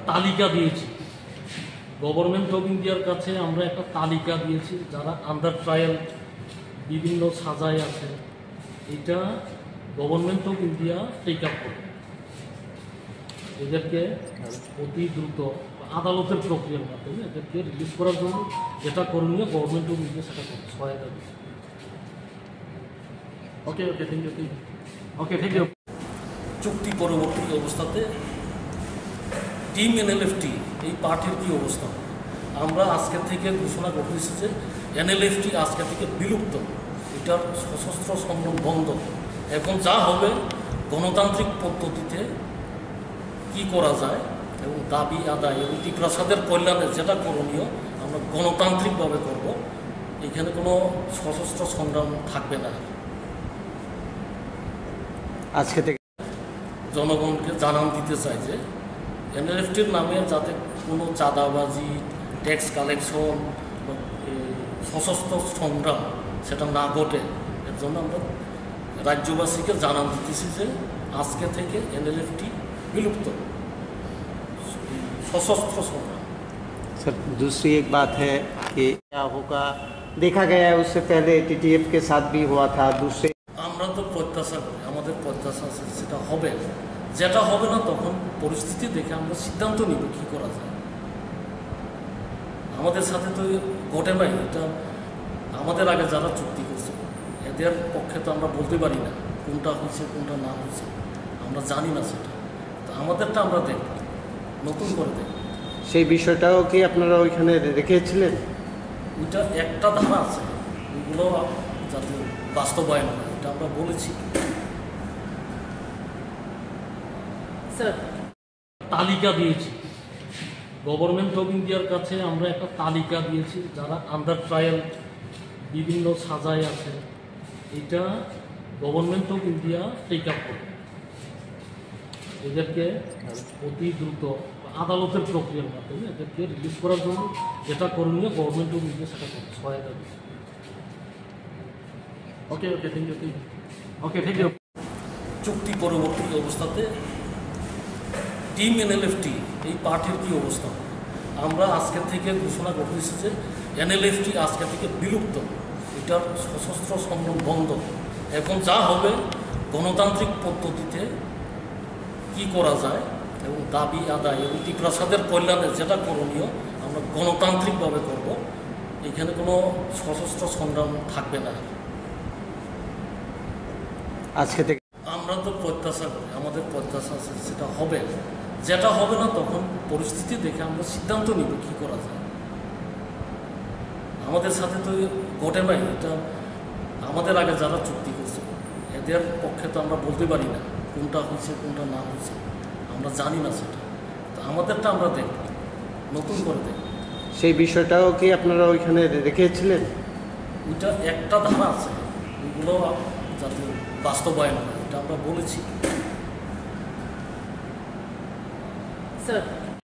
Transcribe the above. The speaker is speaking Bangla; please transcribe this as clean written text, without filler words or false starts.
তালিকা দিয়েছি, গভর্নমেন্ট অফ ইন্ডিয়ার কাছে আমরা একটা তালিকা দিয়েছি যারা আন্ডার ট্রায়াল বিভিন্ন সাজায় আছে। এটা government of India take up করবে, এদেরকে অতি দ্রুত আদালতের প্রক্রিয়ার মাধ্যমে এদেরকে রিলিজ করার জন্য যেটা করণীয় গভর্নমেন্ট অফ ইন্ডিয়া সেটা সহায়তা দিচ্ছে। Okay okay thank you okay thank you. চুক্তি পরবর্তী অবস্থাতে টিম এনএলএফটি এই পার্টির কী অবস্থা? আমরা আজকে থেকে ঘোষণা করতেছি যে এনএলএফটি আজকে থেকে বিলুপ্ত, এটার সশস্ত্র সংগ্রাম বন্ধ। এখন যা হবে গণতান্ত্রিক পদ্ধতিতে কি করা যায় এবং দাবি আদায় এবং টিপ্রাসাদের কল্যাণে যেটা করণীয় আমরা গণতান্ত্রিকভাবে করব, এখানে কোনো সশস্ত্র সংগ্রাম থাকবে না। আজকে থেকে জনগণকে জানান দিতে চাই যে এনএলএফটির নামে যাতে কোনো চাঁদাবাজি, ট্যাক্স কালেকশন, সশস্ত্র সংগ্রাম সেটা না ঘটে, এর জন্য আমরা রাজ্যবাসীকে জানান দিতেছি যে আজকে থেকে एनएलएफटी विलुप्त सशस्त्र संग्राम। सर दूसरी एक बात है कि क्या होगा, देखा गया है उससे पहले टीटीएफ के साथ भी हुआ था। दूसरे আমরা তো প্রত্যাশা করি, আমাদের প্রত্যাশা আছে সেটা হবে, যেটা হবে না তখন পরিস্থিতি দেখে আমরা সিদ্ধান্ত নিব কী করা যায়। আমাদের সাথে তো ঘটে নাই, এটা আমাদের আগে যারা চুক্তি করছে এদের পক্ষে তো আমরা বলতে পারি না কোনটা হয়েছে কোনটা না হয়েছে, আমরা জানি না সেটা। তো আমাদেরটা আমরা দেখব, নতুন করে দেখব। সেই বিষয়টাও কি আপনারা ওইখানে রেখেছিলেন? ওইটা একটা ধারা আছে, ওইগুলো যাতে বাস্তবায়ন হয় এটা আমরা বলেছি। স্যার তালিকা দিয়েছি, গভর্নমেন্ট অফ ইন্ডিয়ার কাছে আমরা একটা তালিকা দিয়েছি যারা আন্ডার ট্রায়াল বিভিন্ন সাজায় আছে। এটা government of India take up করবে, এদেরকে অতি দ্রুত আদালতের প্রক্রিয়ার মাধ্যমে এদেরকে রিলিজ করার জন্য যেটা করণীয় গভর্নমেন্ট অফ ইন্ডিয়া সেটা সহায়তা দিচ্ছে। Okay okay thank you okay thank you. চুক্তি পরবর্তী অবস্থাতে টিম এনএলএফটি এই পার্টির কী অবস্থা? আমরা আজকে থেকে ঘোষণা করতেছি যে এনএলএফটি আজকে থেকে বিলুপ্ত, এটার সশস্ত্র সংগ্রাম বন্ধ। এখন যা হবে গণতান্ত্রিক পদ্ধতিতে কি করা যায় এবং দাবি আদায় এবং টিপ্রাসাদের কল্যাণে যেটা করণীয় আমরা গণতান্ত্রিকভাবে করব, এখানে কোনো সশস্ত্র সংগ্রাম থাকবে না। আজকে থেকে আমরা তো প্রত্যাশা করি, আমাদের প্রত্যাশা আছে সেটা হবে, যেটা হবে না তখন পরিস্থিতি দেখে আমরা সিদ্ধান্ত নিব কী করা যায়। আমাদের সাথে তো ঘটে নাই, এটা আমাদের আগে যারা চুক্তি করছে এদের পক্ষে তো আমরা বলতে পারি না কোনটা হয়েছে কোনটা না হয়েছে, আমরা জানি না সেটা। তো আমাদেরটা আমরা দেখব, নতুন করে দেখব। সেই বিষয়টাও কি আপনারা ওইখানে রেখেছিলেন? ওইটা একটা ধারা আছে, ওইগুলো যাতে বাস্তবায়ন হয় এটা আমরা বলেছি। স্যার